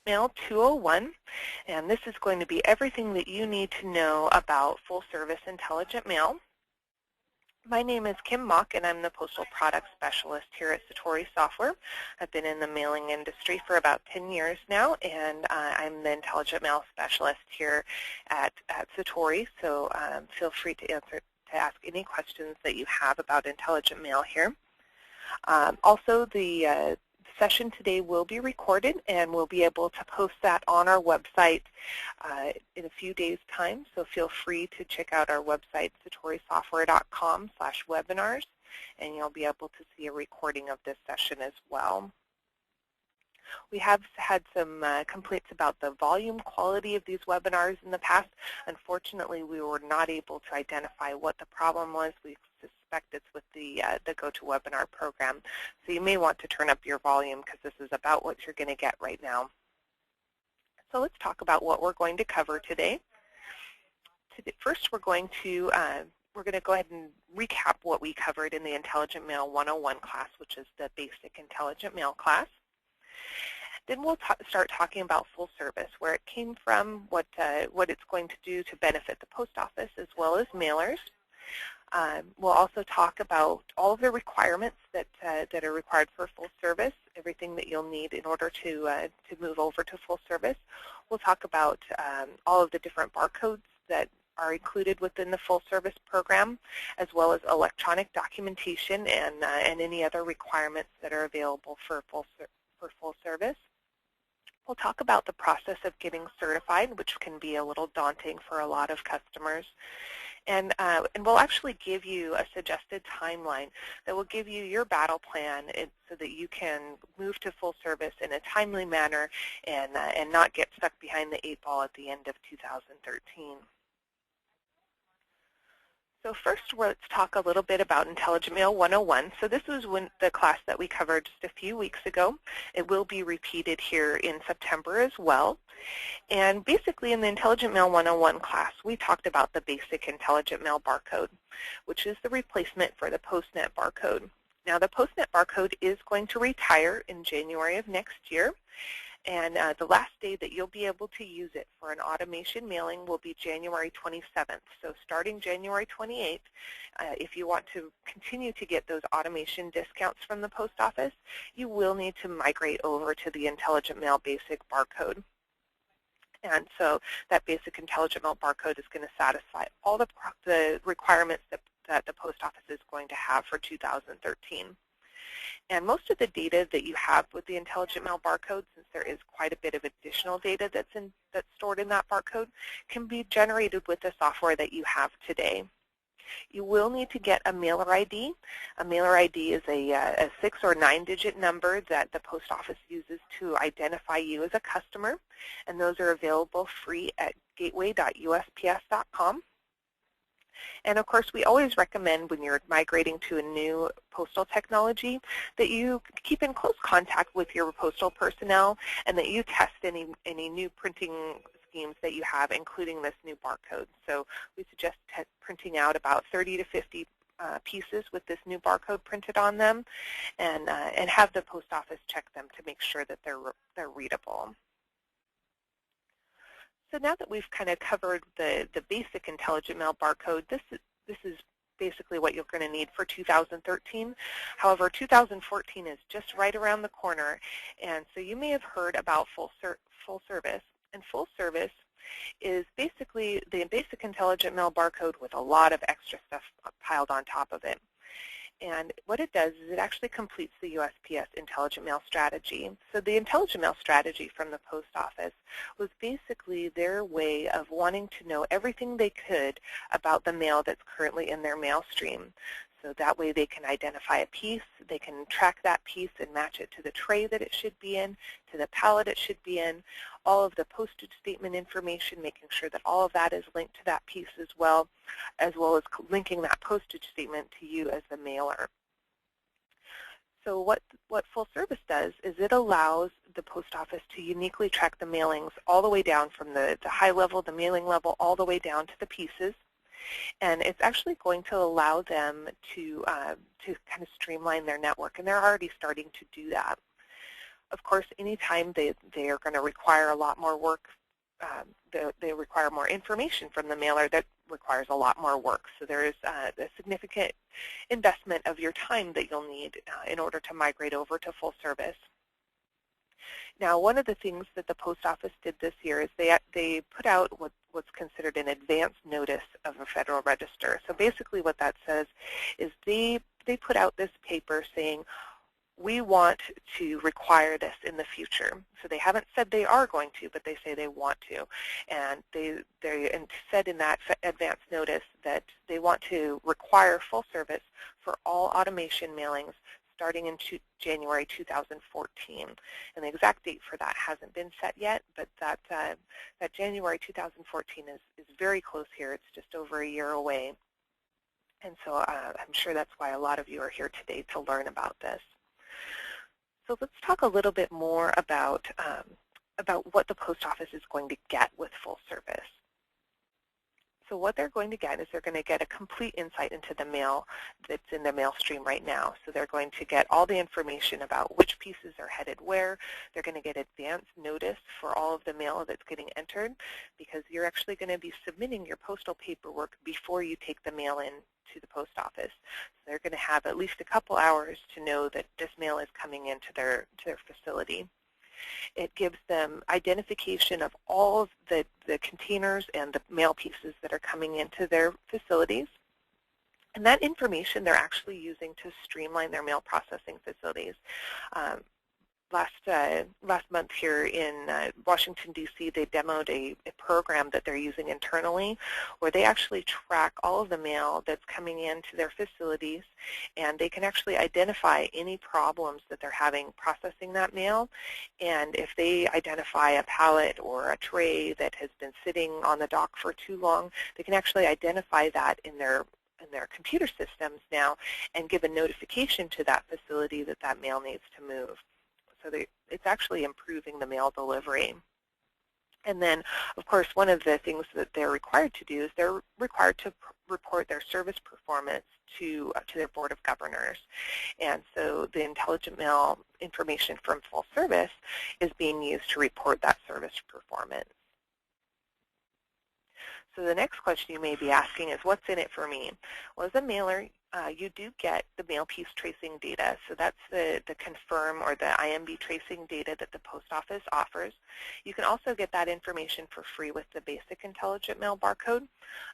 Mail 201, and this is going to be everything that you need to know about full-service intelligent mail. My name is Kim Mock, and I'm the Postal Product Specialist here at Satori Software. I've been in the mailing industry for about 10 years now, and I'm the Intelligent Mail Specialist here at Satori, so feel free to ask any questions that you have about intelligent mail here. Also, the session today will be recorded, and we'll be able to post that on our website in a few days' time. So feel free to check out our website, satorisoftware.com/webinars, and you'll be able to see a recording of this session as well. We have had some complaints about the volume quality of these webinars in the past. Unfortunately, we were not able to identify what the problem was. We suspect it's with the GoToWebinar program. So you may want to turn up your volume because this is about what you're going to get right now. So let's talk about what we're going to cover today. First, we're going to go ahead and recap what we covered in the Intelligent Mail 101 class, which is the basic Intelligent Mail class. Then we'll start talking about full service, where it came from, what it's going to do to benefit the post office as well as mailers. We'll also talk about all of the requirements that are required for full service, everything that you'll need in order to move over to full service. We'll talk about all of the different barcodes that are included within the full service program, as well as electronic documentation and any other requirements that are available for full service. We'll talk about the process of getting certified, which can be a little daunting for a lot of customers. And we'll actually give you a suggested timeline that will give you your battle plan so that you can move to full service in a timely manner and not get stuck behind the 8 ball at the end of 2013. So first, let's talk a little bit about Intelligent Mail 101. So this was the class that we covered just a few weeks ago. It will be repeated here in September as well. And basically in the Intelligent Mail 101 class, we talked about the basic Intelligent Mail barcode, which is the replacement for the PostNet barcode. Now the PostNet barcode is going to retire in January of next year. And the last day that you'll be able to use it for an automation mailing will be January 27th. So starting January 28th, if you want to continue to get those automation discounts from the post office, you will need to migrate over to the Intelligent Mail basic barcode. And so that basic Intelligent Mail barcode is going to satisfy all the requirements that the post office is going to have for 2013. And most of the data that you have with the Intelligent Mail barcode, since there is quite a bit of additional data that's stored in that barcode, can be generated with the software that you have today. You will need to get a mailer ID. A mailer ID is a 6 or 9-digit number that the post office uses to identify you as a customer, and those are available free at gateway.usps.com. And of course, we always recommend when you're migrating to a new postal technology that you keep in close contact with your postal personnel and that you test any new printing schemes that you have, including this new barcode. So we suggest printing out about 30 to 50 pieces with this new barcode printed on them, and have the post office check them to make sure that they're readable. So now that we've kind of covered the basic Intelligent Mail barcode, this is basically what you're going to need for 2013. However, 2014 is just right around the corner, and so you may have heard about full service. And full service is basically the basic Intelligent Mail barcode with a lot of extra stuff piled on top of it. And what it does is it actually completes the USPS Intelligent Mail strategy. So the Intelligent Mail strategy from the post office was basically their way of wanting to know everything they could about the mail that's currently in their mail stream. So that way they can identify a piece, they can track that piece and match it to the tray that it should be in, to the pallet it should be in, all of the postage statement information, making sure that all of that is linked to that piece as well as linking that postage statement to you as the mailer. So what full service does is it allows the post office to uniquely track the mailings all the way down from the high level, the mailing level, all the way down to the pieces. And it's actually going to allow them to kind of streamline their network, and they're already starting to do that. Of course, anytime they are going to require a lot more work, they require more information from the mailer, that requires a lot more work. So there is a significant investment of your time that you'll need in order to migrate over to full service. Now, one of the things that the Post Office did this year is they put out what's considered an advance notice of a Federal Register. So basically what that says is they put out this paper saying, we want to require this in the future. So they haven't said they are going to, but they say they want to. And they said in that advance notice that they want to require full service for all automation mailings starting in January 2014. And the exact date for that hasn't been set yet, but that January 2014 is very close here. It's just over a year away. And so I'm sure that's why a lot of you are here today to learn about this. So let's talk a little bit more about what the Post Office is going to get with full service. So what they're going to get is they're going to get a complete insight into the mail that's in the mail stream right now. So they're going to get all the information about which pieces are headed where. They're going to get advance notice for all of the mail that's getting entered, because you're actually going to be submitting your postal paperwork before you take the mail in to the post office. So they're going to have at least a couple hours to know that this mail is coming into their facility. It gives them identification of all of the containers and the mail pieces that are coming into their facilities. And that information they're actually using to streamline their mail processing facilities. Last month here in Washington, D.C., they demoed a program that they're using internally where they actually track all of the mail that's coming into their facilities, and they can actually identify any problems that they're having processing that mail. And if they identify a pallet or a tray that has been sitting on the dock for too long, they can actually identify that in their computer systems now and give a notification to that facility that that mail needs to move. So it's actually improving the mail delivery. And then, of course, one of the things that they're required to do is they're required to report their service performance to their Board of Governors. And so the intelligent mail information from full service is being used to report that service performance. So the next question you may be asking is, what's in it for me? Well, as a mailer, you do get the mail piece tracing data. So that's the confirm or the IMB tracing data that the Post Office offers. You can also get that information for free with the basic intelligent mail barcode.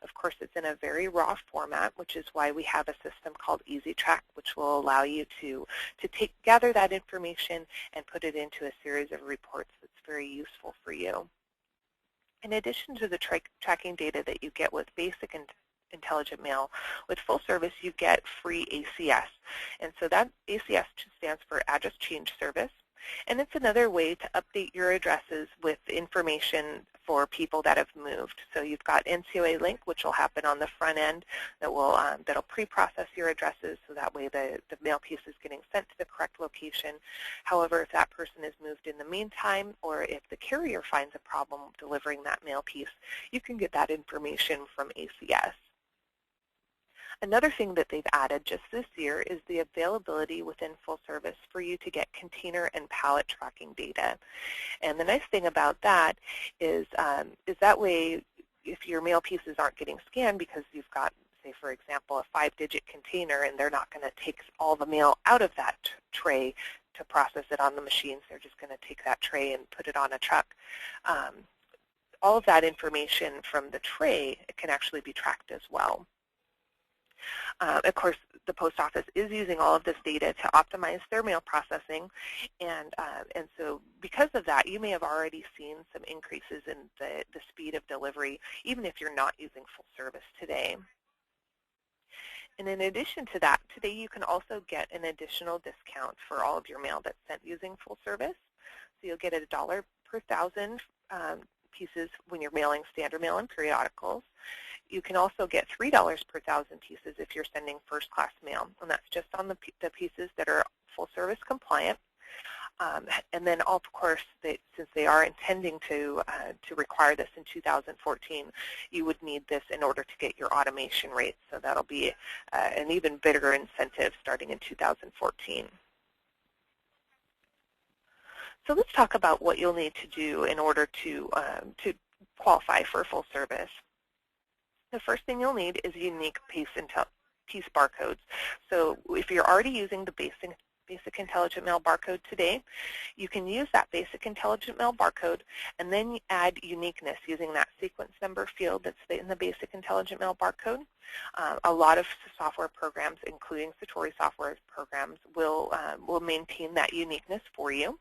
Of course, it's in a very raw format, which is why we have a system called EasyTrack, which will allow you to gather that information and put it into a series of reports that's very useful for you. In addition to the tracking data that you get with basic and intelligent mail, with full service you get free ACS. And so that ACS stands for Address Change Service. And it's another way to update your addresses with information for people that have moved. So you've got NCOA link, which will happen on the front end, that'll pre-process your addresses, so that way the mail piece is getting sent to the correct location. However, if that person has moved in the meantime, or if the carrier finds a problem delivering that mail piece, you can get that information from ACS. Another thing that they've added just this year is the availability within full service for you to get container and pallet tracking data. And the nice thing about that is that way, if your mail pieces aren't getting scanned because you've got, say, for example, a 5-digit container, and they're not going to take all the mail out of that tray to process it on the machines, they're just going to take that tray and put it on a truck. All of that information from the tray can actually be tracked as well. Of course, the Post Office is using all of this data to optimize their mail processing, and so because of that, you may have already seen some increases in the speed of delivery, even if you're not using full service today. And in addition to that, today you can also get an additional discount for all of your mail that's sent using full service. So you'll get $1 per 1,000 pieces when you're mailing standard mail and periodicals. You can also get $3 per 1,000 pieces if you're sending first-class mail, and that's just on the pieces that are full-service compliant. And then, of course, since they are intending to require this in 2014, you would need this in order to get your automation rates. So that'll be an even bigger incentive starting in 2014. So let's talk about what you'll need to do in order to qualify for full service. The first thing you'll need is unique piece barcodes. So if you're already using the basic intelligent mail barcode today, you can use that basic intelligent mail barcode and then add uniqueness using that sequence number field that's in the basic intelligent mail barcode. A lot of software programs, including Satori software programs, will maintain that uniqueness for you.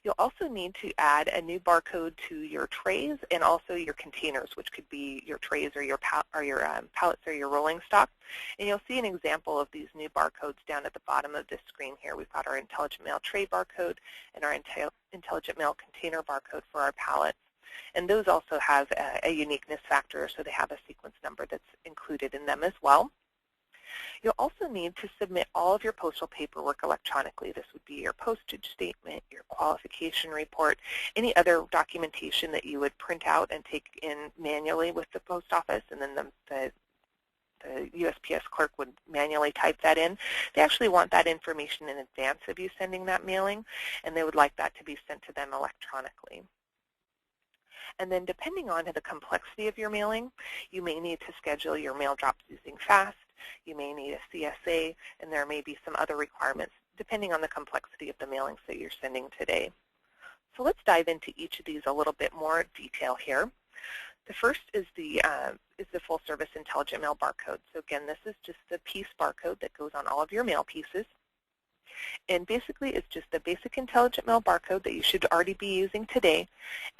You'll also need to add a new barcode to your trays and also your containers, which could be your trays or your pallets or your rolling stock. And you'll see an example of these new barcodes down at the bottom of this screen here. We've got our Intelligent Mail tray barcode and our Intelligent Mail container barcode for our pallets. And those also have a uniqueness factor, so they have a sequence number that's included in them as well. You'll also need to submit all of your postal paperwork electronically. This would be your postage statement, your qualification report, any other documentation that you would print out and take in manually with the post office, and then the USPS clerk would manually type that in. They actually want that information in advance of you sending that mailing, and they would like that to be sent to them electronically. And then depending on the complexity of your mailing, you may need to schedule your mail drops using FAST. You may need a CSA, and there may be some other requirements depending on the complexity of the mailings that you're sending today. So let's dive into each of these a little bit more detail here. The first is the full service intelligent mail barcode. So again, this is just the piece barcode that goes on all of your mail pieces. And basically, it's just the basic intelligent mail barcode that you should already be using today,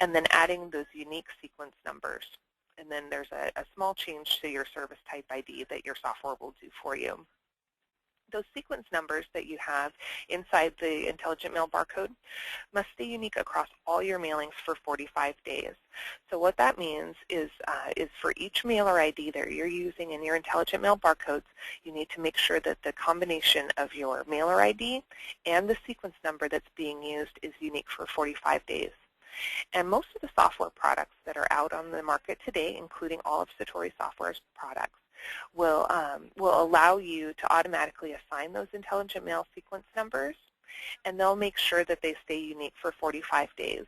and then adding those unique sequence numbers. And then there's a small change to your service type ID that your software will do for you. Those sequence numbers that you have inside the intelligent mail barcode must stay unique across all your mailings for 45 days. So what that means is for each mailer ID that you're using in your intelligent mail barcodes, you need to make sure that the combination of your mailer ID and the sequence number that's being used is unique for 45 days. And most of the software products that are out on the market today, including all of Satori Software's products, will allow you to automatically assign those intelligent mail sequence numbers, and they'll make sure that they stay unique for 45 days.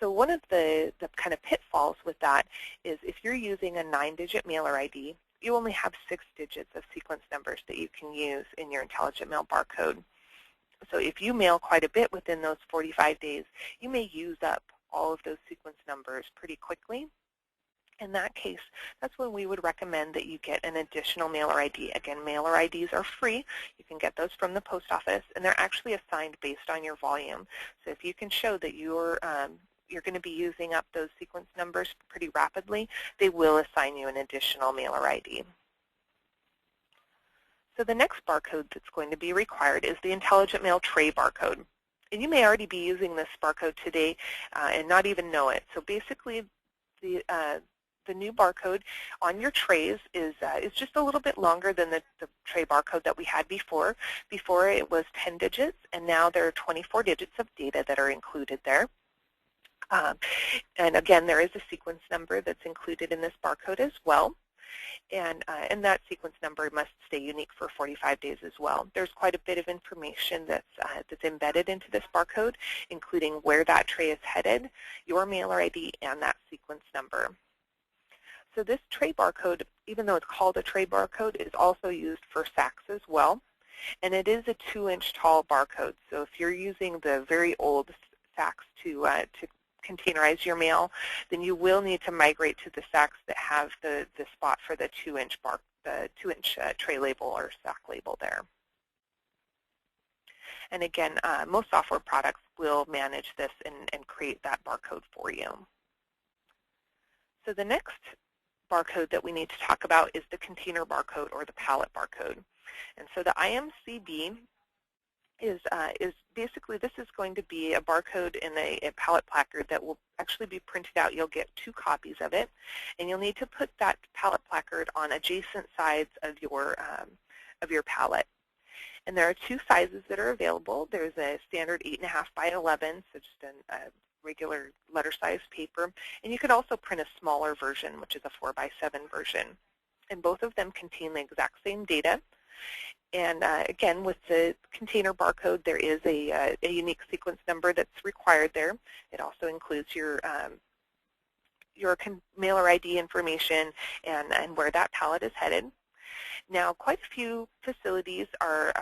So one of the kind of pitfalls with that is if you're using a 9-digit mailer ID, you only have 6 digits of sequence numbers that you can use in your intelligent mail barcode. So if you mail quite a bit within those 45 days, you may use up all of those sequence numbers pretty quickly. In that case, that's when we would recommend that you get an additional mailer ID. Again, mailer IDs are free. You can get those from the post office, and they're actually assigned based on your volume. So if you can show that you're going to be using up those sequence numbers pretty rapidly, they will assign you an additional mailer ID. So the next barcode that's going to be required is the Intelligent Mail tray barcode. And you may already be using this barcode today and not even know it. So basically, the new barcode on your trays is just a little bit longer than the tray barcode that we had before. Before it was 10 digits, and now there are 24 digits of data that are included there. And again, there is a sequence number that's included in this barcode as well. And that sequence number must stay unique for 45 days as well. There's quite a bit of information that's embedded into this barcode, including where that tray is headed, your mailer ID, and that sequence number. So this tray barcode, even though it's called a tray barcode, is also used for sacks as well. And it is a 2-inch tall barcode. So if you're using the very old sacks to containerize your mail, then you will need to migrate to the sacks that have the spot for the 2-inch tray label or sack label there. And again, most software products will manage this and create that barcode for you. So the next barcode that we need to talk about is the container barcode or the pallet barcode. And so the IMCB is basically, this is going to be a barcode in a pallet placard that will actually be printed out. You'll get 2 copies of it, and you'll need to put that pallet placard on adjacent sides of your pallet. And there are 2 sizes that are available. There's a standard 8.5 by 11, so just a regular letter size paper, and you could also print a smaller version, which is a 4 by 7 version. And both of them contain the exact same data. And again, with the container barcode, there is a unique sequence number that's required there. It also includes your mailer ID information and where that pallet is headed. Now, quite a few facilities are,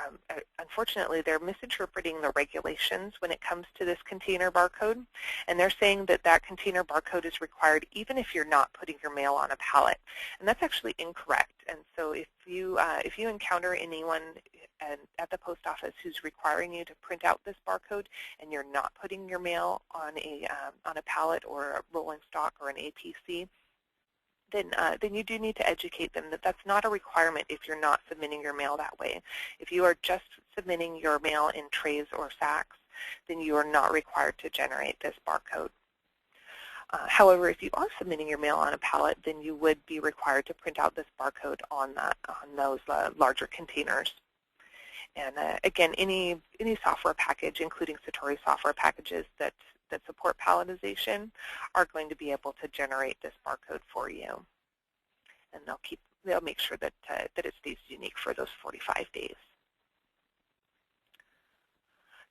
unfortunately, they're misinterpreting the regulations when it comes to this container barcode, and they're saying that that container barcode is required even if you're not putting your mail on a pallet, and that's actually incorrect. And so if you encounter anyone at the post office who's requiring you to print out this barcode and you're not putting your mail on a pallet or a rolling stock or an APC, then you do need to educate them that that's not a requirement if you're not submitting your mail that way. If you are just submitting your mail in trays or sacks, then you are not required to generate this barcode. However, if you are submitting your mail on a pallet, then you would be required to print out this barcode on those larger containers. And again, any software package, including Satori software packages that support palletization, are going to be able to generate this barcode for you, and they'll make sure that it stays unique for those 45 days.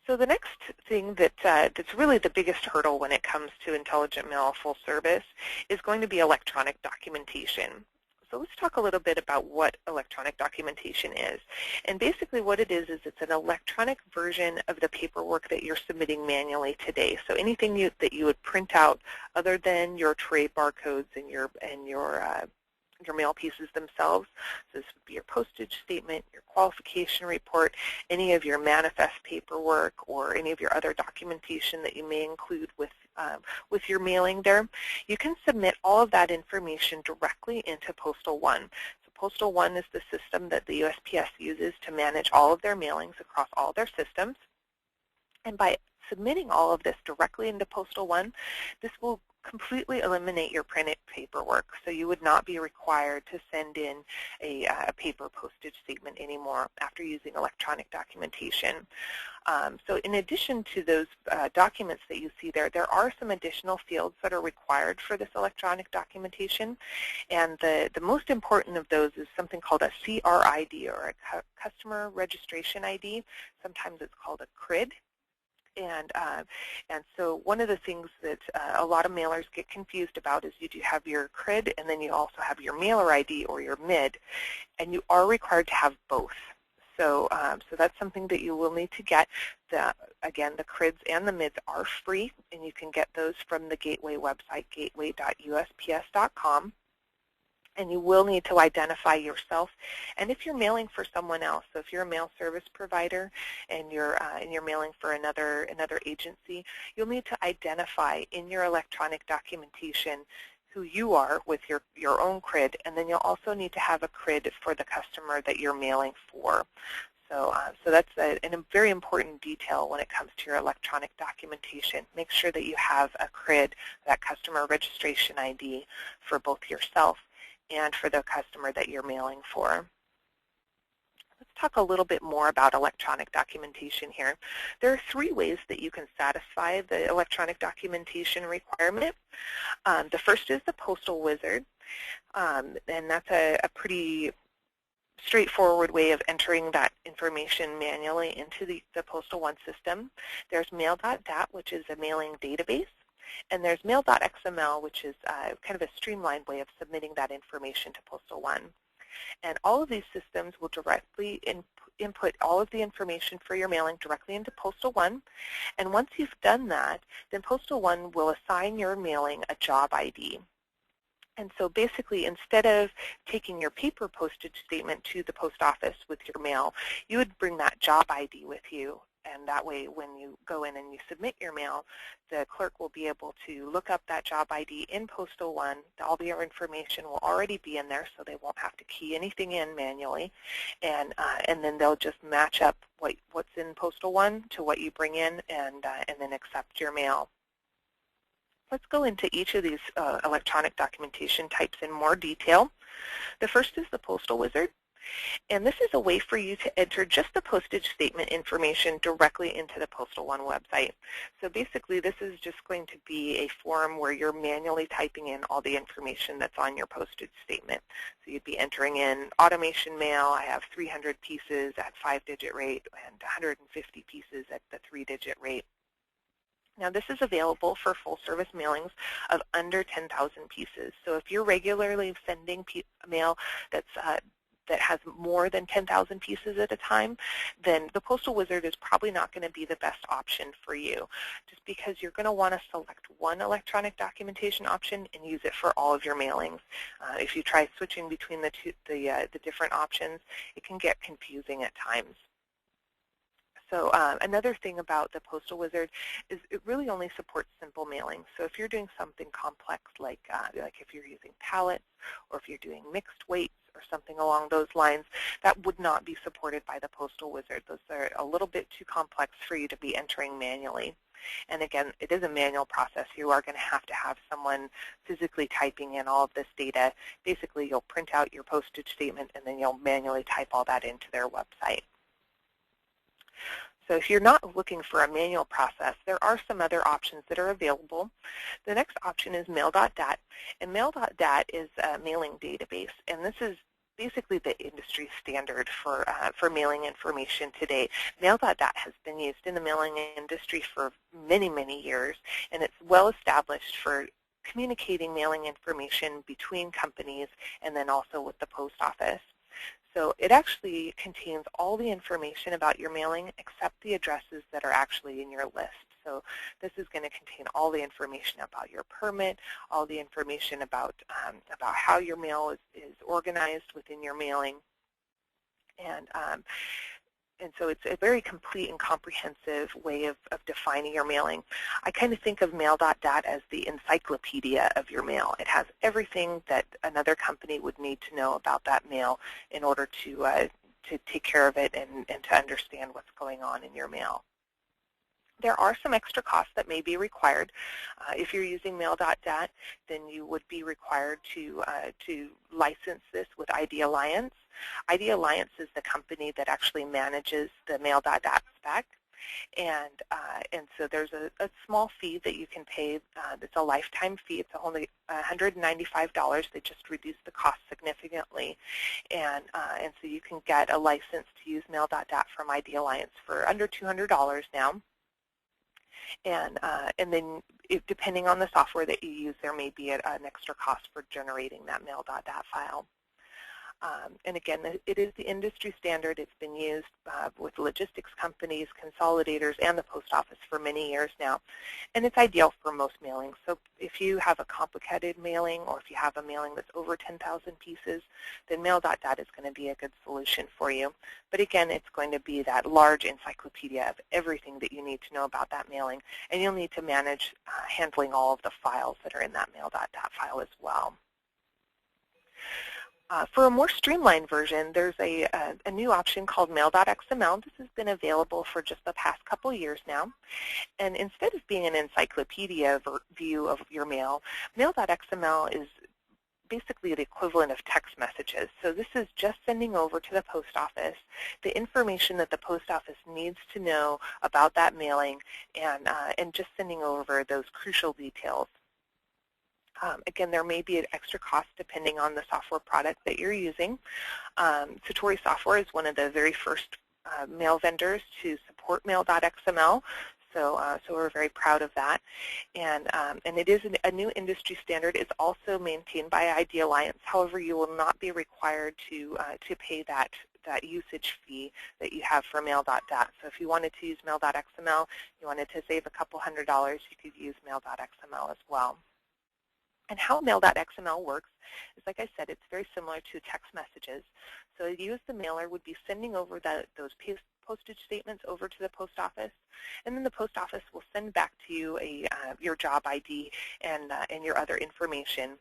So the next thing that's really the biggest hurdle when it comes to Intelligent Mail full service is going to be electronic documentation. So let's talk a little bit about what electronic documentation is. And basically what it is it's an electronic version of the paperwork that you're submitting manually today. So anything that you would print out other than your tray barcodes and your mail pieces themselves. So this would be your postage statement, your qualification report, any of your manifest paperwork, or any of your other documentation that you may include with your mailing there. You can submit all of that information directly into PostalOne. So PostalOne is the system that the USPS uses to manage all of their mailings across all their systems. And by submitting all of this directly into PostalOne, this will completely eliminate your printed paperwork. So you would not be required to send in a paper postage statement anymore after using electronic documentation. So in addition to those documents that you see there, there are some additional fields that are required for this electronic documentation. And the most important of those is something called a CRID, or a Customer Registration ID. Sometimes it's called a CRID. And so one of the things that a lot of mailers get confused about is you do have your CRID, and then you also have your mailer ID or your MID, and you are required to have both. So that's something that you will need to get. Again, the CRIDs and the MIDs are free, and you can get those from the Gateway website, gateway.usps.com. And you will need to identify yourself, and if you're mailing for someone else, so if you're a mail service provider and you're mailing for another agency, you'll need to identify in your electronic documentation who you are with your own CRID, and then you'll also need to have a CRID for the customer that you're mailing for. So that's a very important detail when it comes to your electronic documentation. Make sure that you have a CRID, that customer registration ID, for both yourself and for the customer that you're mailing for. Let's talk a little bit more about electronic documentation here. There are 3 ways that you can satisfy the electronic documentation requirement. The first is the Postal Wizard, and that's a pretty straightforward way of entering that information manually into the PostalOne system. There's Mail.dat, which is a mailing database. And there's Mail.xml, which is kind of a streamlined way of submitting that information to PostalOne. And all of these systems will directly input all of the information for your mailing directly into PostalOne. And once you've done that, then PostalOne will assign your mailing a job ID. And so basically, instead of taking your paper postage statement to the post office with your mail, you would bring that job ID with you. And that way, when you go in and you submit your mail, the clerk will be able to look up that job ID in PostalOne. All of your information will already be in there, so they won't have to key anything in manually. And then they'll just match up what's in PostalOne to what you bring in, and then accept your mail. Let's go into each of these electronic documentation types in more detail. The first is the Postal Wizard. And this is a way for you to enter just the postage statement information directly into the PostalOne website. So basically, this is just going to be a form where you're manually typing in all the information that's on your postage statement. So you'd be entering in automation mail. I have 300 pieces at 5-digit rate and 150 pieces at the 3-digit rate. Now, this is available for full-service mailings of under 10,000 pieces. So if you're regularly sending mail that has more than 10,000 pieces at a time, then the Postal Wizard is probably not going to be the best option for you, just because you're going to want to select one electronic documentation option and use it for all of your mailings. If you try switching between the different options, it can get confusing at times. So another thing about the Postal Wizard is it really only supports simple mailings. So if you're doing something complex like if you're using pallets or if you're doing mixed weights or something along those lines, that would not be supported by the Postal Wizard. Those are a little bit too complex for you to be entering manually. And again, it is a manual process. You are going to have someone physically typing in all of this data. Basically, you'll print out your postage statement and then you'll manually type all that into their website. So if you're not looking for a manual process, there are some other options that are available. The next option is Mail.dat, and Mail.dat is a mailing database, and this is basically the industry standard for mailing information today. Mail.dat has been used in the mailing industry for many, many years, and it's well established for communicating mailing information between companies and then also with the post office. So it actually contains all the information about your mailing except the addresses that are actually in your list. So this is going to contain all the information about your permit, all the information about how your mail is organized within your mailing. And so it's a very complete and comprehensive way of defining your mailing. I kind of think of Mail.dat as the encyclopedia of your mail. It has everything that another company would need to know about that mail in order to take care of it and to understand what's going on in your mail. There are some extra costs that may be required. If you're using Mail.dat, then you would be required to license this with ID Alliance. ID Alliance is the company that actually manages the Mail.dat spec, and so there's a small fee that you can pay. It's a lifetime fee. It's only $195. They just reduced the cost significantly, and so you can get a license to use Mail.dat from ID Alliance for under $200 now. And then depending on the software that you use, there may be an extra cost for generating that Mail.dat file. And again, it is the industry standard. It's been used with logistics companies, consolidators, and the post office for many years now. And it's ideal for most mailings. So if you have a complicated mailing or if you have a mailing that's over 10,000 pieces, then Mail.dat is going to be a good solution for you. But again, it's going to be that large encyclopedia of everything that you need to know about that mailing. And you'll need to manage handling all of the files that are in that Mail.dat file as well. For a more streamlined version, there's a new option called Mail.xml. This has been available for just the past couple years now. And instead of being an encyclopedia view of your mail, Mail.xml is basically the equivalent of text messages. So this is just sending over to the post office the information that the post office needs to know about that mailing and just sending over those crucial details. Again, there may be an extra cost depending on the software product that you're using. Satori Software is one of the very first mail vendors to support Mail.xml, so we're very proud of that. And it is a new industry standard. It's also maintained by ID Alliance. However, you will not be required to pay that usage fee that you have for Mail.dat. So if you wanted to use Mail.xml, you wanted to save a couple $100, you could use Mail.xml as well. And how Mail.xml works is, like I said, it's very similar to text messages. So you as the mailer would be sending over those postage statements over to the post office, and then the post office will send back to you your job ID and your other information.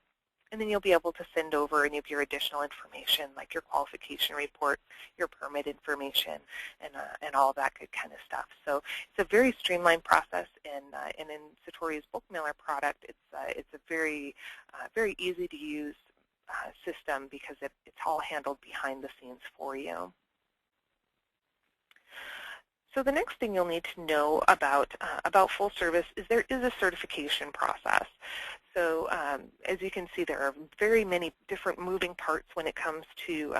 And then you'll be able to send over any of your additional information, like your qualification report, your permit information, and all of that good kind of stuff. So it's a very streamlined process, and in Satori's bulk mailer product, it's a very easy to use system because it's all handled behind the scenes for you. So the next thing you'll need to know about full service is there is a certification process. So as you can see, there are very many different moving parts when it comes to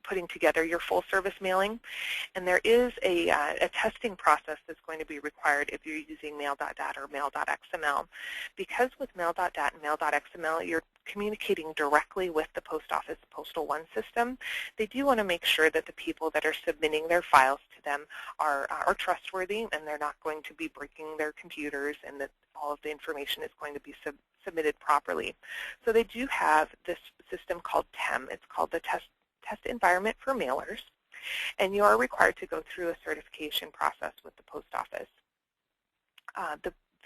putting together your full service mailing. And there is a testing process that's going to be required if you're using Mail.dat or Mail.xml. Because with Mail.dat and Mail.xml, you're communicating directly with the Post Office PostalOne system, they do want to make sure that the people that are submitting their files to them are trustworthy and they're not going to be breaking their computers and that all of the information is going to be submitted properly. So they do have this system called TEM. It's called the Test Environment for Mailers, and you are required to go through a certification process with the Post Office.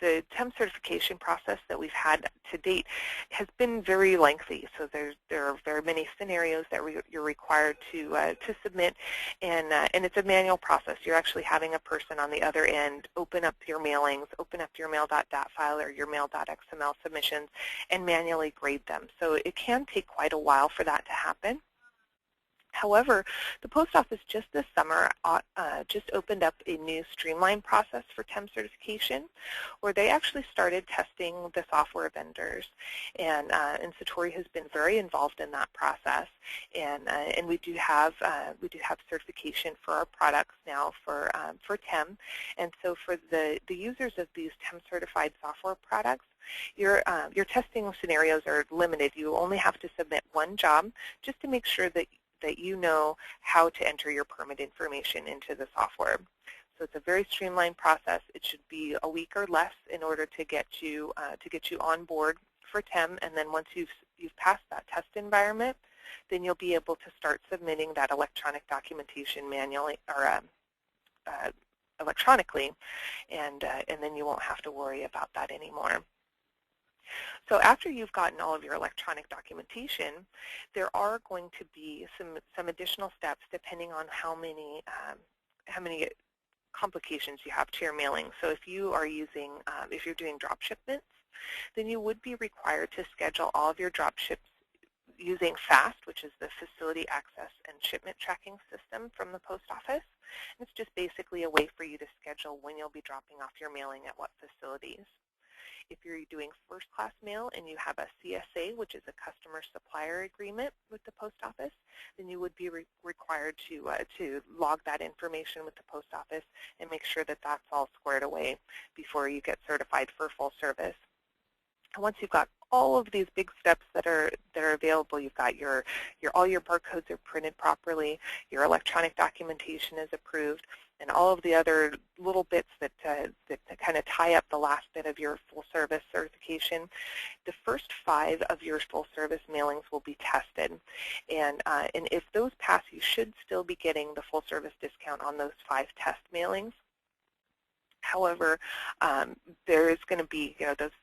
The TEM certification process that we've had to date has been very lengthy, so there are very many scenarios that you're required to submit, and it's a manual process. You're actually having a person on the other end open up your mailings, open up your Mail.dat file or your Mail.xml submissions, and manually grade them. So it can take quite a while for that to happen. However, the Post Office just this summer just opened up a new streamlined process for TEM certification where they actually started testing the software vendors. And Satori has been very involved in that process. And we do have certification for our products now for TEM. And so for the users of these TEM certified software products, your testing scenarios are limited. You only have to submit one job just to make sure that you know how to enter your permit information into the software. So it's a very streamlined process. It should be a week or less in order to get you on board for TEM, and then once you've passed that test environment, then you'll be able to start submitting that electronic documentation manually or electronically, and then you won't have to worry about that anymore. So after you've gotten all of your electronic documentation, there are going to be some additional steps depending on how many complications you have to your mailing. So if you are using, if you're doing drop shipments, then you would be required to schedule all of your drop ships using FAST, which is the Facility Access and Shipment Tracking System from the Post Office. It's just basically a way for you to schedule when you'll be dropping off your mailing at what facilities. If you're doing first-class mail and you have a CSA, which is a customer supplier agreement with the Post Office, then you would be required to log that information with the Post Office and make sure that that's all squared away before you get certified for full service. And once you've got all of these big steps that are available, you've got all your barcodes are printed properly, your electronic documentation is approved, and all of the other little bits that kind of tie up the last bit of your full service certification, the first 5 of your full service mailings will be tested. And if those pass, you should still be getting the full service discount on those 5 test mailings. However, there is going to be,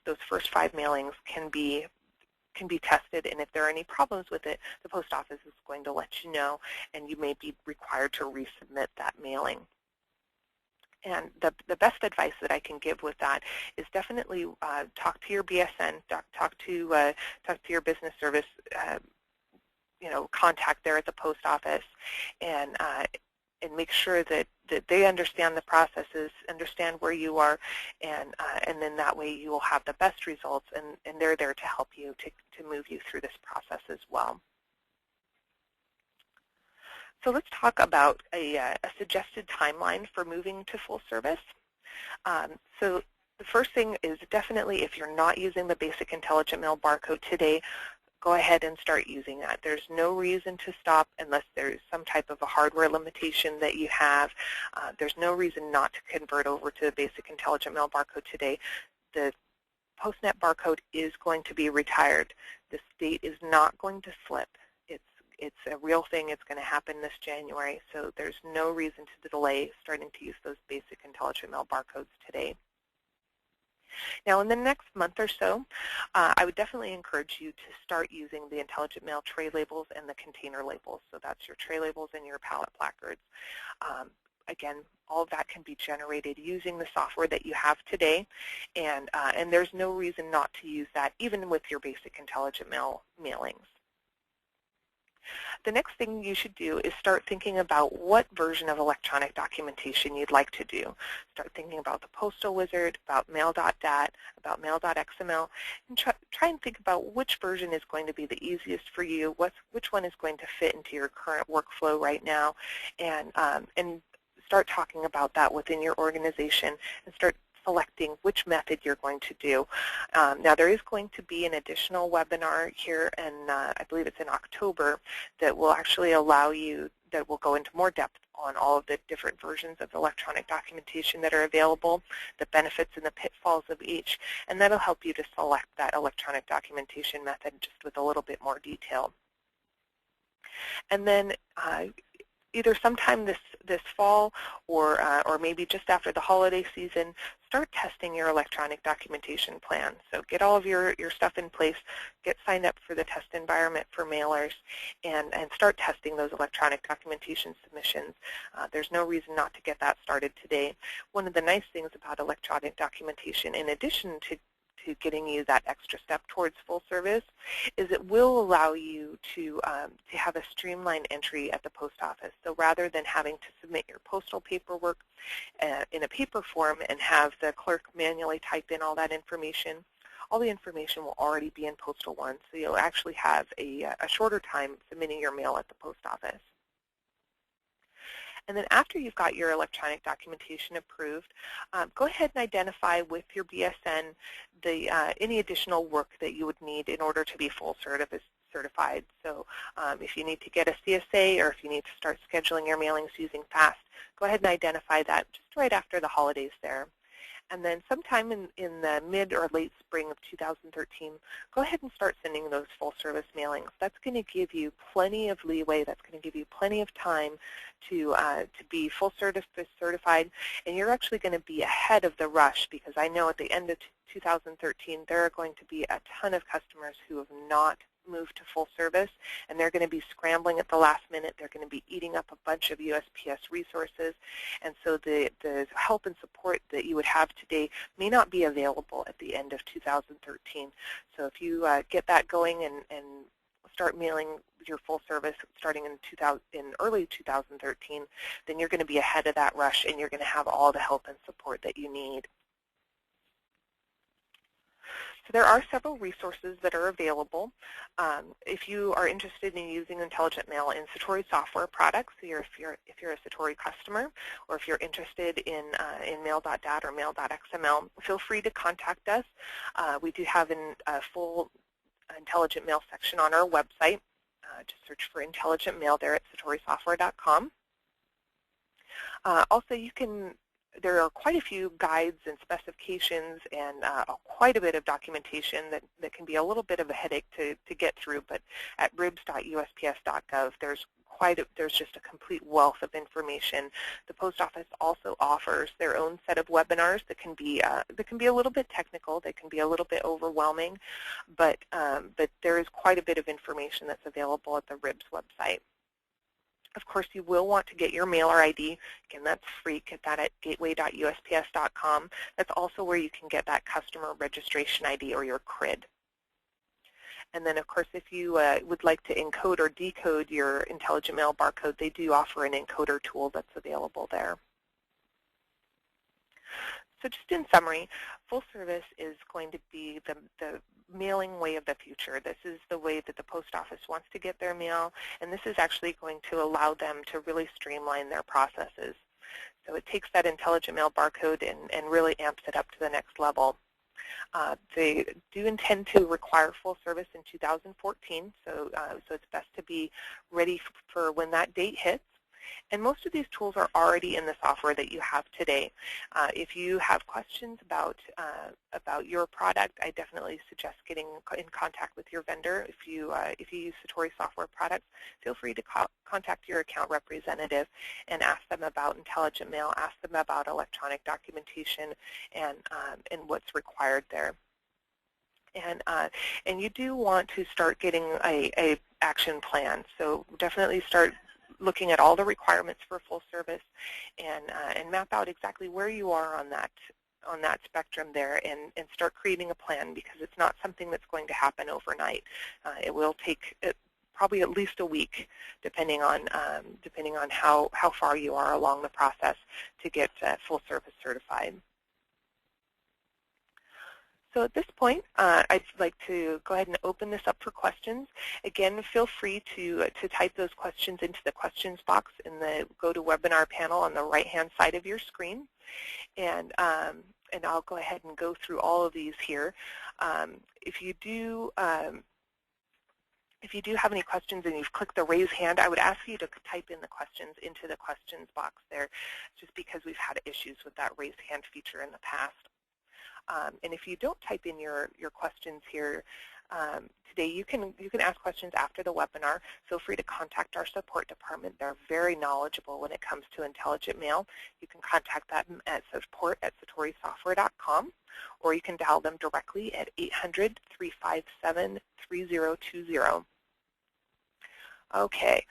those first 5 mailings can be tested, and if there are any problems with it, the Post Office is going to let you know, and you may be required to resubmit that mailing. And the best advice that I can give with that is definitely talk to your BSN, talk to your business service, contact there at the Post Office, and make sure that they understand the processes, understand where you are, and then that way you will have the best results, and they're there to help you to move you through this process as well. So let's talk about a suggested timeline for moving to full service. So the first thing is definitely if you're not using the basic intelligent mail barcode today, go ahead and start using that. There's no reason to stop unless there's some type of a hardware limitation that you have. There's no reason not to convert over to the basic intelligent mail barcode today. The PostNet barcode is going to be retired. This date is not going to slip. It's a real thing. It's going to happen this January, so there's no reason to delay starting to use those basic intelligent mail barcodes today. Now, in the next month or so, I would definitely encourage you to start using the intelligent mail tray labels and the container labels. So that's your tray labels and your pallet placards. again, all of that can be generated using the software that you have today, and there's no reason not to use that even with your basic Intelligent Mail mailings. The next thing you should do is start thinking about what version of electronic documentation you'd like to do. Start thinking about the Postal Wizard, about Mail.dat, about Mail.xml, and try and think about which version is going to be the easiest for you, which one is going to fit into your current workflow right now, and start talking about that within your organization and start selecting which method you're going to do. Now there is going to be an additional webinar here, and I believe it's in October, that will actually allow you, that will go into more depth on all of the different versions of electronic documentation that are available, the benefits and the pitfalls of each, and that'll help you to select that electronic documentation method just with a little bit more detail. And then either sometime this fall or maybe just after the holiday season, start testing your electronic documentation plan. So get all of your stuff in place, get signed up for the test environment for mailers, and start testing those electronic documentation submissions. There's no reason not to get that started today. One of the nice things about electronic documentation, in addition to getting you that extra step towards full service, is it will allow you to have a streamlined entry at the post office. So rather than having to submit your postal paperwork in a paper form and have the clerk manually type in all that information, all the information will already be in PostalOne, so you'll actually have a shorter time submitting your mail at the post office. And then after you've got your electronic documentation approved, go ahead and identify with your BSN any additional work that you would need in order to be full certified. So if you need to get a CSA or if you need to start scheduling your mailings using FAST, go ahead and identify that just right after the holidays there. And then sometime in the mid or late spring of 2013, go ahead and start sending those full service mailings. That's going to give you plenty of leeway. That's going to give you plenty of time to be full certified, and you're actually going to be ahead of the rush, because I know at the end of 2013 there are going to be a ton of customers who have not moved to full service, and they're going to be scrambling at the last minute. They're going to be eating up a bunch of USPS resources, and so the help and support that you would have today may not be available at the end of 2013. So if you get that going and start mailing your full service starting in early 2013, then you're going to be ahead of that rush, and you're going to have all the help and support that you need. So there are several resources that are available. If you are interested in using Intelligent Mail in Satori software products, so if you're a Satori customer, or if you're interested in Mail.dat or Mail.xml, feel free to contact us. We do have a full Intelligent Mail section on our website. Just search for Intelligent Mail there at satorisoftware.com. Also, there are quite a few guides and specifications and quite a bit of documentation that can be a little bit of a headache to get through, but at ribs.usps.gov there's just a complete wealth of information. The post office also offers their own set of webinars that can be a little bit technical, they can be a little bit overwhelming, but there is quite a bit of information that's available at the RIBS website. Of course, you will want to get your mailer ID. Again, that's free. Get that at gateway.usps.com. That's also where you can get that customer registration ID, or your CRID. And then, of course, if you would like to encode or decode your Intelligent Mail barcode, they do offer an encoder tool that's available there. So just in summary, full service is going to be the mailing way of the future. This is the way that the post office wants to get their mail, and this is actually going to allow them to really streamline their processes. So it takes that Intelligent Mail barcode and really amps it up to the next level. They do intend to require full service in 2014, so it's best to be ready for when that date hits. And most of these tools are already in the software that you have today. If you have questions about your product, I definitely suggest getting in contact with your vendor. If you use Satori software products, feel free to contact your account representative and ask them about Intelligent Mail, ask them about electronic documentation and what's required there. And you do want to start getting a action plan. So definitely start looking at all the requirements for full service and map out exactly where you are on that spectrum there and start creating a plan, because it's not something that's going to happen overnight. It will take probably at least a week, depending on how far you are along the process to get full service certified. So at this point, I'd like to go ahead and open this up for questions. Again, feel free to type those questions into the questions box in the GoToWebinar panel on the right-hand side of your screen. And I'll go ahead and go through all of these here. If you do have any questions and you've clicked the raise hand, I would ask you to type in the questions into the questions box there, just because we've had issues with that raise hand feature in the past. And if you don't type in your questions here today, you can ask questions after the webinar. Feel free to contact our support department. They're very knowledgeable when it comes to intelligent mail. You can contact them at support@satorisoftware.com, or you can dial them directly at 800-357-3020. Okay,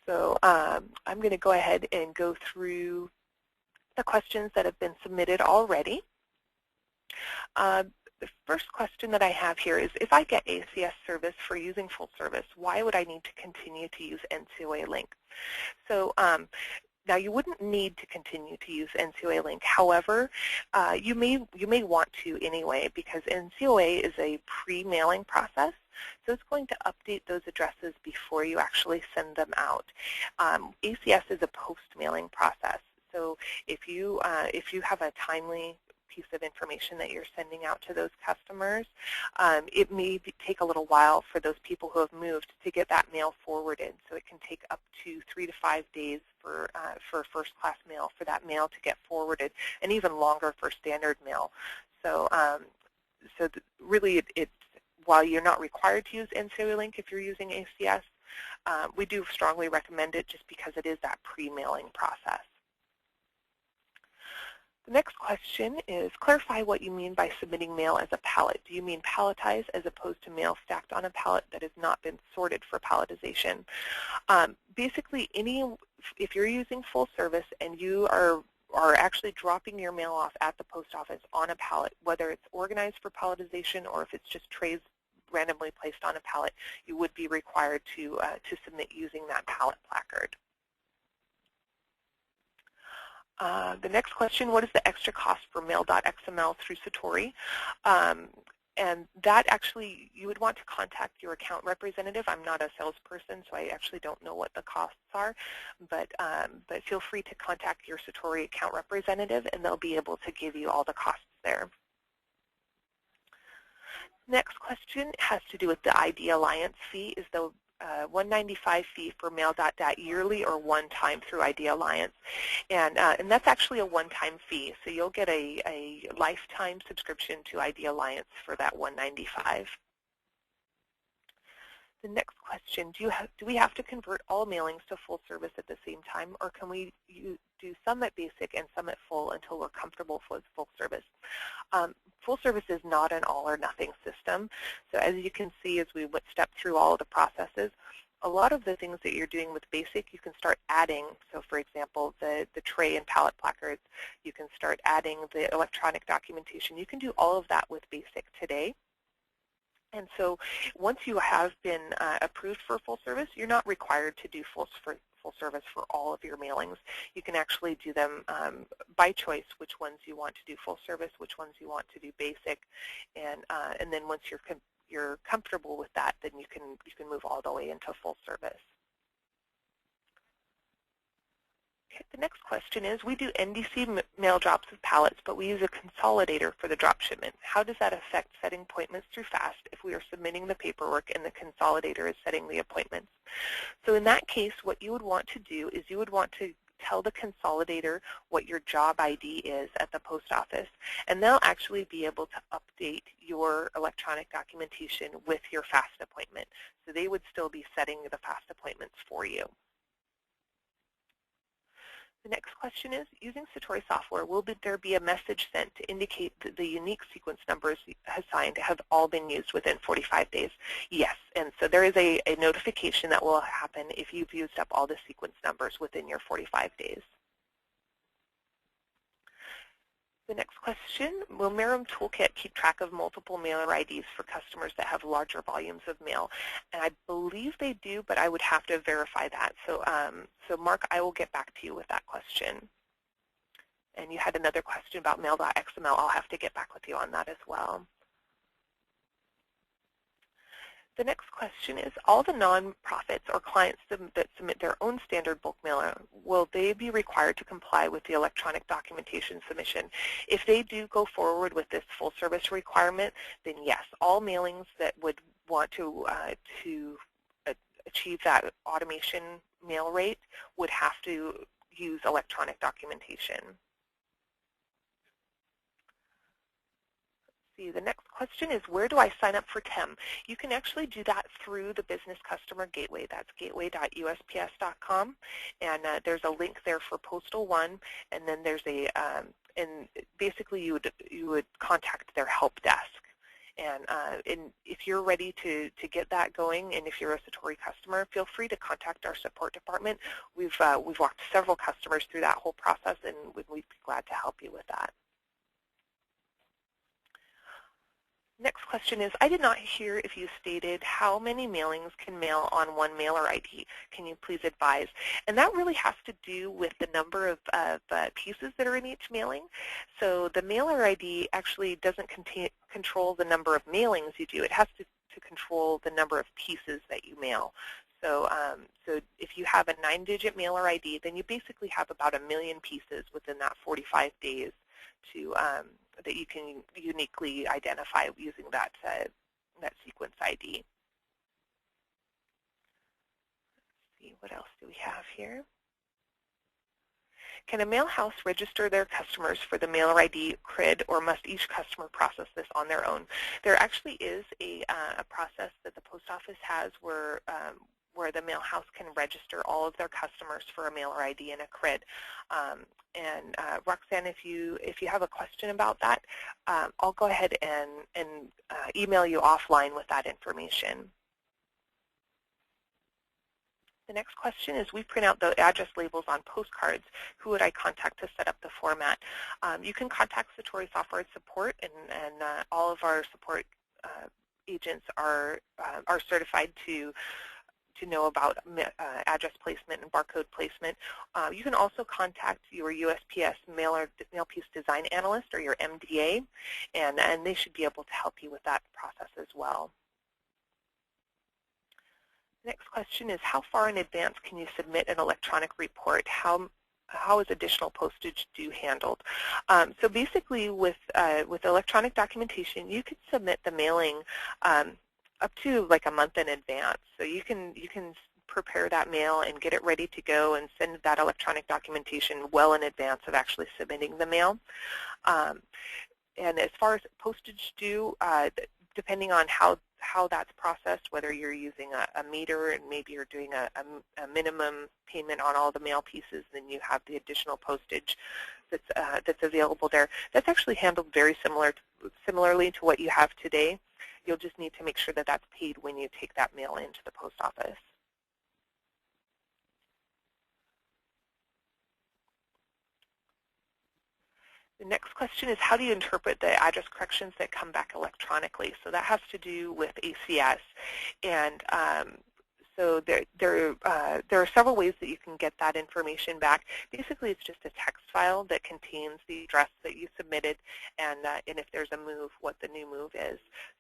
so I'm going to go ahead and go through the questions that have been submitted already. The first question that I have here is, if I get ACS service for using full service, why would I need to continue to use NCOA link? So now you wouldn't need to continue to use NCOA link. However, you may want to anyway, because NCOA is a pre-mailing process. So it's going to update those addresses before you actually send them out. ACS is a post-mailing process. So if you have a timely piece of information that you're sending out to those customers, it may take a little while for those people who have moved to get that mail forwarded. So it can take up to 3 to 5 days for first-class mail for that mail to get forwarded, and even longer for standard mail. So, really, while you're not required to use NCOA link if you're using ACS, we do strongly recommend it just because it is that pre-mailing process. The next question is, clarify what you mean by submitting mail as a pallet. Do you mean palletized as opposed to mail stacked on a pallet that has not been sorted for palletization? Basically, if you're using full service and you are actually dropping your mail off at the post office on a pallet, whether it's organized for palletization or if it's just trays randomly placed on a pallet, you would be required to submit using that pallet placard. The next question, what is the extra cost for Mail.xml through Satori? And that actually, you would want to contact your account representative. I'm not a salesperson, so I actually don't know what the costs are, but feel free to contact your Satori account representative, and they'll be able to give you all the costs there. Next question has to do with the ID Alliance fee. Is the $195 fee for Mail.dat yearly or one time through ID Alliance? And that's actually a one-time fee, so you'll get a lifetime subscription to ID Alliance for that $195. The next question, do we have to convert all mailings to full service at the same time, or can we do some at basic and some at full until we're comfortable with full service? Full service is not an all or nothing system. So as you can see, as we step through all of the processes, a lot of the things that you're doing with basic, you can start adding. So for example, the tray and pallet placards, you can start adding the electronic documentation. You can do all of that with basic today. And so once you have been approved for full service, you're not required to do full service for all of your mailings. You can actually do them by choice, which ones you want to do full service, which ones you want to do basic, and then once you're comfortable with that, then you can move all the way into full service. Okay, the next question is, we do NDC mail drops of pallets, but we use a consolidator for the drop shipment. How does that affect setting appointments through FAST if we are submitting the paperwork and the consolidator is setting the appointments? So in that case, what you would want to do is you would want to tell the consolidator what your job ID is at the post office, and they'll actually be able to update your electronic documentation with your FAST appointment. So they would still be setting the FAST appointments for you. The next question is, using Satori software, will there be a message sent to indicate that the unique sequence numbers assigned have all been used within 45 days? Yes, and so there is a notification that will happen if you've used up all the sequence numbers within your 45 days. The next question, will Mailroom Toolkit keep track of multiple mailer IDs for customers that have larger volumes of mail? And I believe they do, but I would have to verify that. So, so Mark, I will get back to you with that question. And you had another question about Mail.xml. I'll have to get back with you on that as well. The next question is, all the nonprofits or clients that submit their own standard bulk mailer, will they be required to comply with the electronic documentation submission? If they do go forward with this full service requirement, then yes, all mailings that would want to achieve that automation mail rate would have to use electronic documentation. The next question is, where do I sign up for TEM? You can actually do that through the Business Customer Gateway. That's gateway.usps.com, and there's a link there for PostalOne, and then there's a and basically you would contact their help desk. And if you're ready to get that going, and if you're a Satori customer, feel free to contact our support department. We've walked several customers through that whole process, and we'd be glad to help you with that. Next question is, I did not hear if you stated how many mailings can mail on one mailer ID. Can you please advise? And that really has to do with the number of pieces that are in each mailing. So the mailer ID actually doesn't control the number of mailings you do. It has to control the number of pieces that you mail. So, so if you have a 9-digit mailer ID, then you basically have about 1 million pieces within that 45 days to that you can uniquely identify using that that sequence ID. Let's see, what else do we have here? Can a mail house register their customers for the mailer ID CRID, or must each customer process this on their own? There actually is a process that the post office has where the mail house can register all of their customers for a mailer ID and a CRID. And Roxanne, if you have a question about that, I'll go ahead and email you offline with that information. The next question is, we print out the address labels on postcards. Who would I contact to set up the format? You can contact Satori Software Support, and all of our support agents are certified to know about address placement and barcode placement. You can also contact your USPS mail-piece design analyst or your MDA, and they should be able to help you with that process as well. The next question is, how far in advance can you submit an electronic report? How is additional postage due handled? So basically with electronic documentation, you could submit the mailing up to like a month in advance. So you can prepare that mail and get it ready to go and send that electronic documentation well in advance of actually submitting the mail. And as far as postage due, depending on how that's processed, whether you're using a meter and maybe you're doing a minimum payment on all the mail pieces, then you have the additional postage that's available there. That's actually handled very similarly to what you have today. You'll just need to make sure that that's paid when you take that mail into the post office. The next question is, how do you interpret the address corrections that come back electronically? So that has to do with ACS. And so there are several ways that you can get that information back. Basically, it's just a text file that contains the address that you submitted, and if there's a move, what the new move is.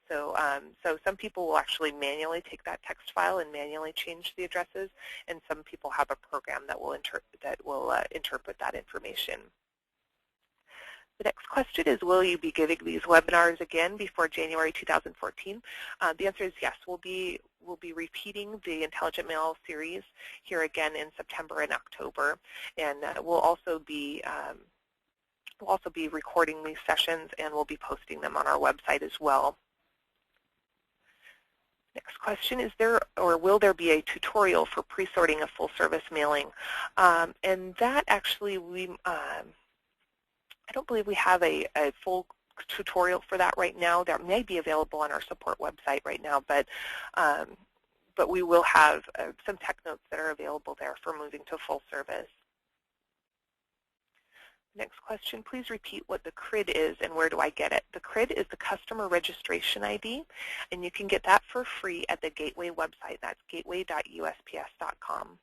So, so some people will actually manually take that text file and manually change the addresses, and some people have a program that will interpret that information. The next question is, will you be giving these webinars again before January 2014? The answer is yes. We'll be repeating the Intelligent Mail series here again in September and October, and we'll also be recording these sessions, and we'll be posting them on our website as well. Next question, is there or will there be a tutorial for pre-sorting a full-service mailing? And that actually, I don't believe we have a full tutorial for that right now. That may be available on our support website right now, but we will have some tech notes that are available there for moving to full service. Next question, please repeat what the CRID is and where do I get it? The CRID is the Customer Registration ID, and you can get that for free at the Gateway website. That's gateway.usps.com.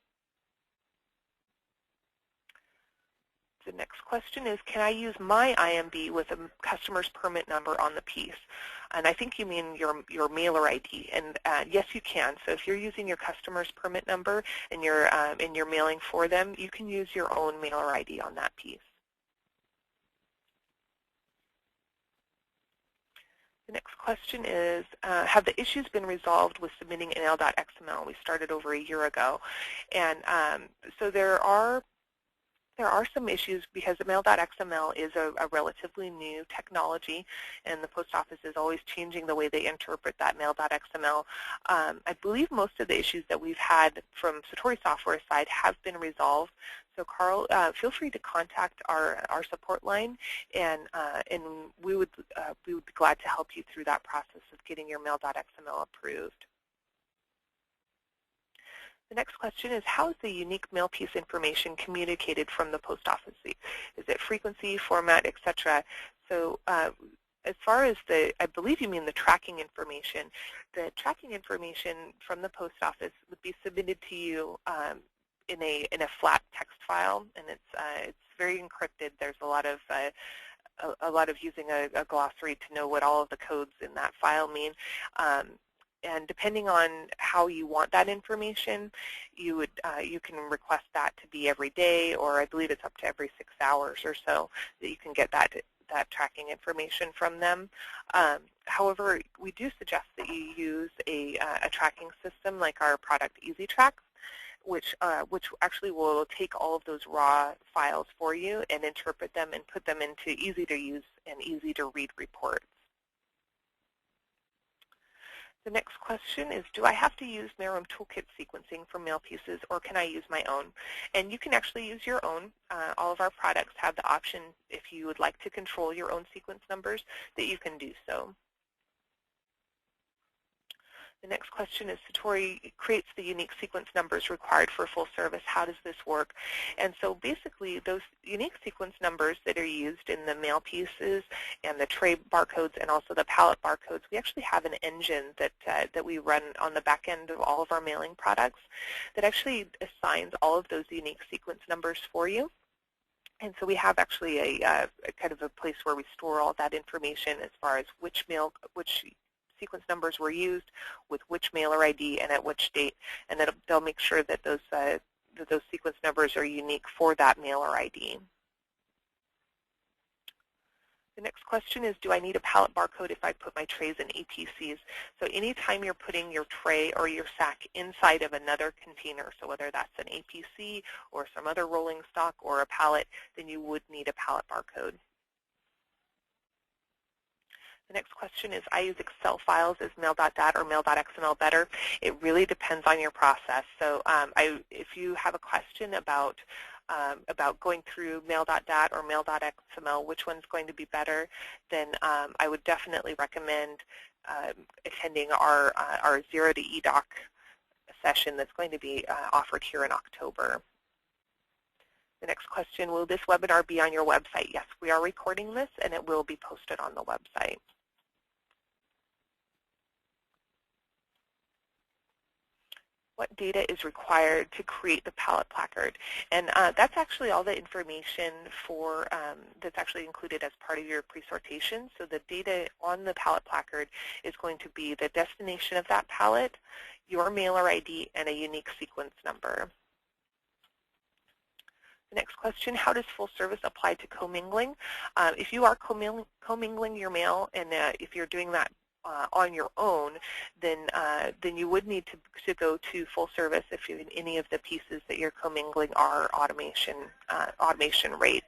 The next question is, can I use my IMB with a customer's permit number on the piece? And I think you mean your mailer ID. And yes, you can. So if you're using your customer's permit number and you're mailing for them, you can use your own mailer ID on that piece. The next question is, have the issues been resolved with submitting an Mail.xml? We started over a year ago. And so there are some issues because the Mail.xml is a relatively new technology, and the Post Office is always changing the way they interpret that Mail.xml. I believe most of the issues that we've had from Satori software side have been resolved. So Carl, feel free to contact our support line, and we would be glad to help you through that process of getting your Mail.xml approved. The next question is, how is the unique mail piece information communicated from the post office? Is it frequency, format, etc.? So as far as I believe you mean the tracking information. The tracking information from the post office would be submitted to you in a flat text file, and it's very encrypted. There's a lot of using a glossary to know what all of the codes in that file mean. And depending on how you want that information, you can request that to be every day, or I believe it's up to every 6 hours or so that you can get that tracking information from them. However, we do suggest that you use a tracking system like our product EasyTrack, which actually will take all of those raw files for you and interpret them and put them into easy-to-use and easy-to-read reports. The next question is, do I have to use Mailroom Toolkit sequencing for mail pieces, or can I use my own? And you can actually use your own. All of our products have the option, if you would like to control your own sequence numbers, that you can do so. The next question is, Satori creates the unique sequence numbers required for full service. How does this work? And so basically, those unique sequence numbers that are used in the mail pieces and the tray barcodes and also the pallet barcodes, we actually have an engine that we run on the back end of all of our mailing products that actually assigns all of those unique sequence numbers for you. And so we have actually a kind of a place where we store all that information as far as which sequence numbers were used with which mailer ID and at which date, and then they'll make sure that those sequence numbers are unique for that mailer ID. The next question is, do I need a pallet barcode if I put my trays in ATCs? So anytime you're putting your tray or your sack inside of another container, so whether that's an APC or some other rolling stock or a pallet, then you would need a pallet barcode. The next question is, I use Excel files. Is Mail.dat or Mail.xml better? It really depends on your process. So if you have a question about going through Mail.dat or Mail.xml, which one's going to be better, then I would definitely recommend attending our 0 to eDoc session that's going to be offered here in October. The next question, will this webinar be on your website? Yes, we are recording this, and it will be posted on the website. What data is required to create the pallet placard? And that's actually all the information for that's actually included as part of your pre-sortation. So the data on the pallet placard is going to be the destination of that pallet, your mailer ID, and a unique sequence number. The next question, how does full service apply to commingling? If you are commingling your mail, and if you're doing that on your own, then you would need to go to full service if any of the pieces that you're commingling are automation rate.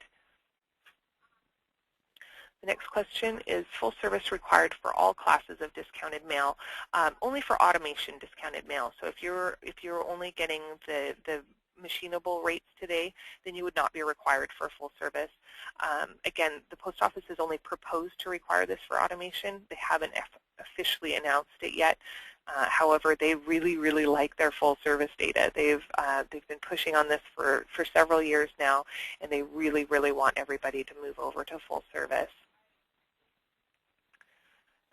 The next question is full service required for all classes of discounted mail, only for automation discounted mail. So if you're only getting the machinable rates today, then you would not be required for full service. Again, the Post Office has only proposed to require this for automation. They haven't officially announced it yet. However, they really like their full service data. They've been pushing on this for several years now, and they really want everybody to move over to full service.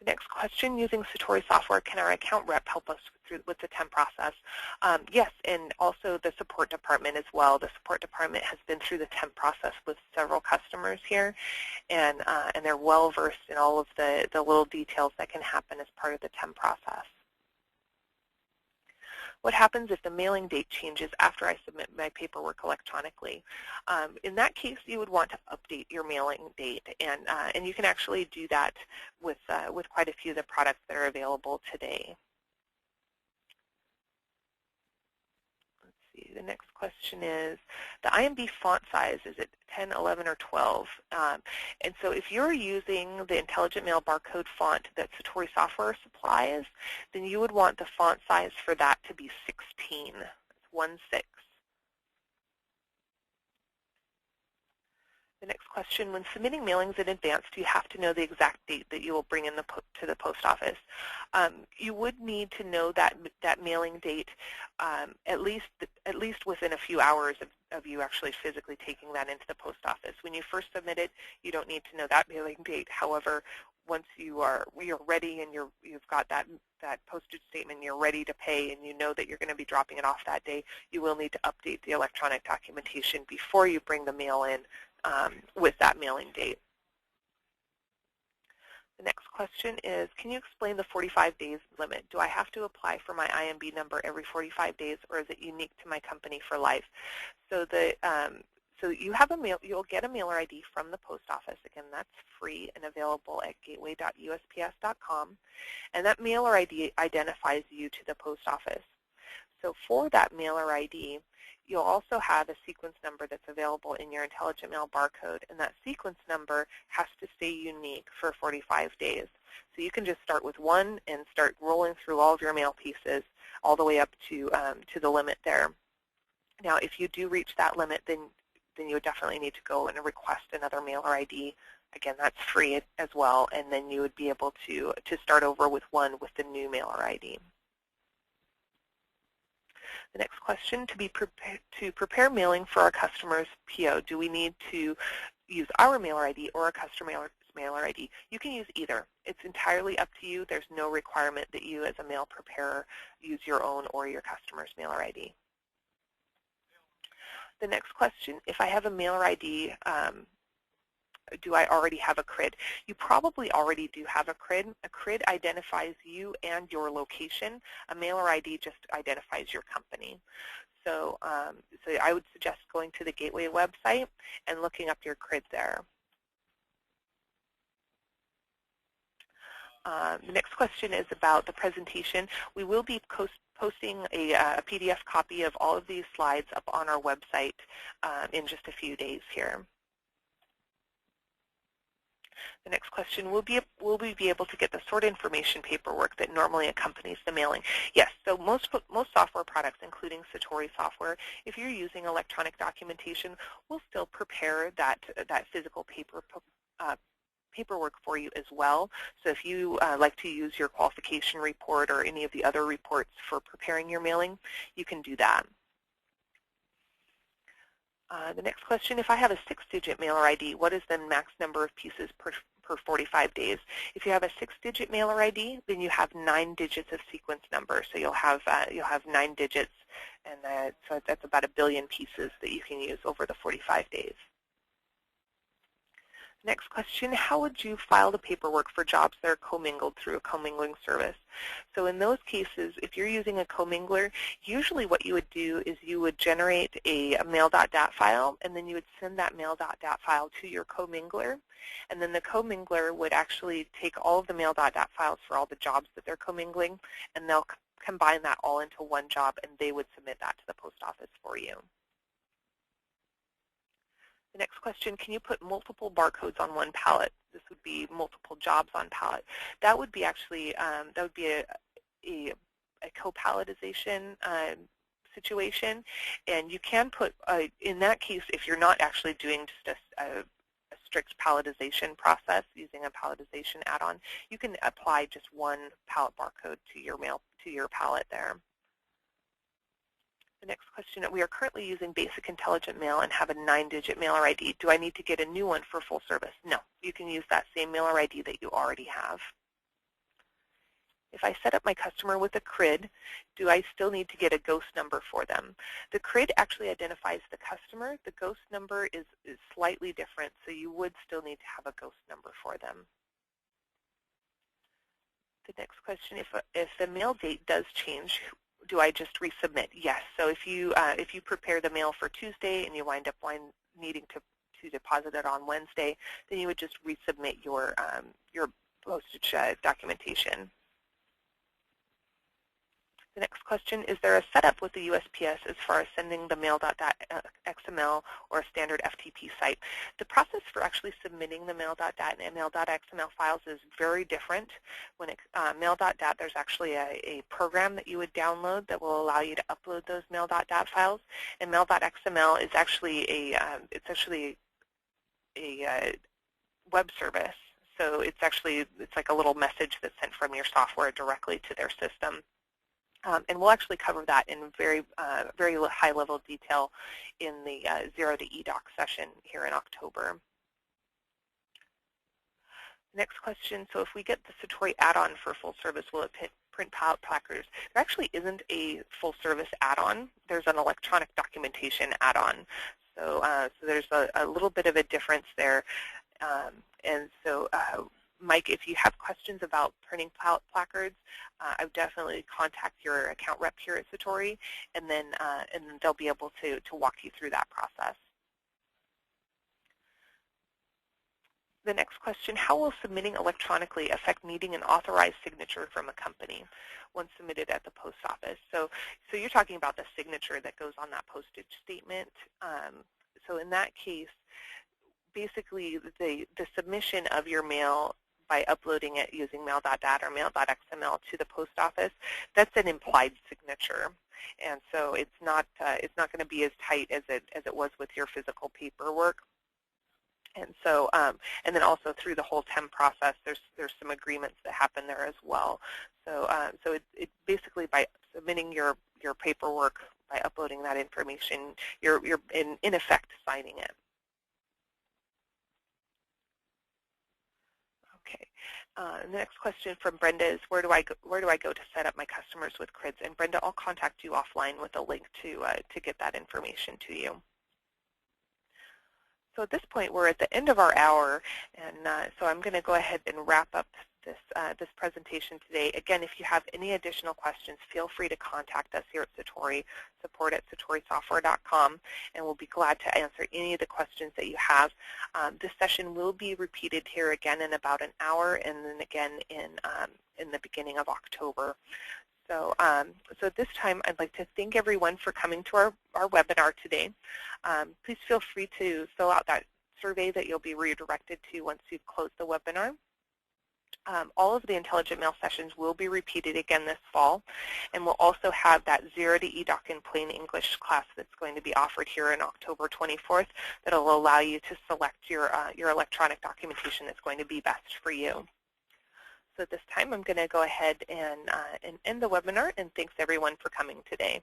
The next question, using Satori software, can our account rep help us with the temp process? Yes, and also the support department as well. The support department has been through the temp process with several customers here, and they're well versed in all of the little details that can happen as part of the temp process. What happens if the mailing date changes after I submit my paperwork electronically? In that case, you would want to update your mailing date, and you can actually do that with quite a few of the products that are available today. Let's see. The next question is the IMB font size. Is it 10, 11, or 12? And so if you're using the Intelligent Mail barcode font that Satori software supplies, then you would want the font size for that to be 16. It's 16. The next question, when submitting mailings in advance, do you have to know the exact date that you will bring in to the post office? You would need to know that mailing date at least within a few hours of you actually physically taking that into the post office. When you first submit it, you don't need to know that mailing date. However, once you're ready and you've got that postage statement, you're ready to pay, and you know that you're going to be dropping it off that day, you will need to update the electronic documentation before you bring the mail in with that mailing date. The next question is, can you explain the 45 days limit? Do I have to apply for my IMB number every 45 days, or is it unique to my company for life? So so you'll get a mailer ID from the post office. Again, that's free and available at gateway.usps.com, and that mailer ID identifies you to the post office. So for that mailer ID, you'll also have a sequence number that's available in your Intelligent Mail barcode, and that sequence number has to stay unique for 45 days. So you can just start with one and start rolling through all of your mail pieces all the way up to the limit there. Now, if you do reach that limit, then you would definitely need to go and request another mailer ID. Again, that's free as well, and then you would be able to start over with one with the new mailer ID. The next question, to prepare mailing for our customer's PO, do we need to use our mailer ID or a customer's mailer ID? You can use either. It's entirely up to you. There's no requirement that you as a mail preparer use your own or your customer's mailer ID. The next question, if I have a mailer ID, do I already have a CRID? You probably already do have a CRID. A CRID identifies you and your location. A mailer ID just identifies your company. So, so I would suggest going to the Gateway website and looking up your CRID there. The next question is about the presentation. We will be posting a PDF copy of all of these slides up on our website in just a few days here. The next question, will we be able to get the sort information paperwork that normally accompanies the mailing? Yes, so most software products, including Satori software, if you're using electronic documentation, will still prepare that physical paperwork for you as well. So if you like to use your qualification report or any of the other reports for preparing your mailing, you can do that. The next question, if I have a 6-digit mailer ID, what is the max number of pieces per 45 days? If you have a 6-digit mailer ID, then you have 9 digits of sequence number. So you'll have 9 digits, and so that's about 1 billion pieces that you can use over the 45 days. Next question, how would you file the paperwork for jobs that are commingled through a commingling service? So in those cases, if you're using a commingler, usually what you would do is you would generate a Mail.dat file, and then you would send that Mail.dat file to your commingler, and then the commingler would actually take all of the Mail.dat files for all the jobs that they're commingling, and they'll combine that all into one job, and they would submit that to the post office for you. The next question, can you put multiple barcodes on one pallet? this would be multiple jobs on Pallet. That would be actually that would be a co-palletization situation, and you can put in that case, if you're not actually doing just a strict palletization process using a palletization add-on, you can apply just one pallet barcode to your pallet there. The next question, we are currently using basic intelligent mail and have a 9-digit mailer ID. Do I need to get a new one for full service? No, you can use that same mailer ID that you already have. If I set up my customer with a CRID, do I still need to get a ghost number for them? The CRID actually identifies the customer. The ghost number is slightly different, so you would still need to have a ghost number for them. The next question, if the mail date does change, do I just resubmit? Yes. So if you prepare the mail for Tuesday and you wind up needing to deposit it on Wednesday, then you would just resubmit your postage documentation. The next question, is there a setup with the USPS as far as sending the Mail.xml or a standard FTP site? The process for actually submitting the Mail.dat and Mail.xml files is very different. When Mail.dat, there's actually a program that you would download that will allow you to upload those Mail.dat files, and Mail.xml is actually a web service. So it's like a little message that's sent from your software directly to their system. And we'll actually cover that in very high-level detail in the 0 to eDoc session here in October. Next question, so if we get the Satori add-on for full service, will it print pallet placards? There actually isn't a full service add-on. There's an electronic documentation add-on. So, so there's a little bit of a difference there. And so Mike, if you have questions about printing pallet placards, I would definitely contact your account rep here at Satori, and then they'll be able to walk you through that process. The next question, how will submitting electronically affect needing an authorized signature from a company when submitted at the post office? So you're talking about the signature that goes on that postage statement. So in that case, basically the submission of your mail by uploading it using Mail.dat or Mail.xml to the post office, that's an implied signature, and so it's not going to be as tight as it was with your physical paperwork. And so, and then also through the whole TEM process, there's some agreements that happen there as well. So, so it basically by submitting your paperwork, by uploading that information, you're in effect signing it. Okay. The next question from Brenda is, where do I go to set up my customers with CRIDs? And Brenda, I'll contact you offline with a link to get that information to you. So at this point, we're at the end of our hour, and so I'm going to go ahead and wrap up this presentation today. Again, if you have any additional questions, feel free to contact us here at Satori, support@satorisoftware.com, and we'll be glad to answer any of the questions that you have. This session will be repeated here again in about an hour, and then again in the beginning of October. So, so at this time, I'd like to thank everyone for coming to our webinar today. Please feel free to fill out that survey that you'll be redirected to once you've closed the webinar. All of the Intelligent Mail sessions will be repeated again this fall, and we'll also have that 0 to eDoc in plain English class that's going to be offered here on October 24th that will allow you to select your electronic documentation that's going to be best for you. So at this time, I'm going to go ahead and end the webinar, and thanks everyone for coming today.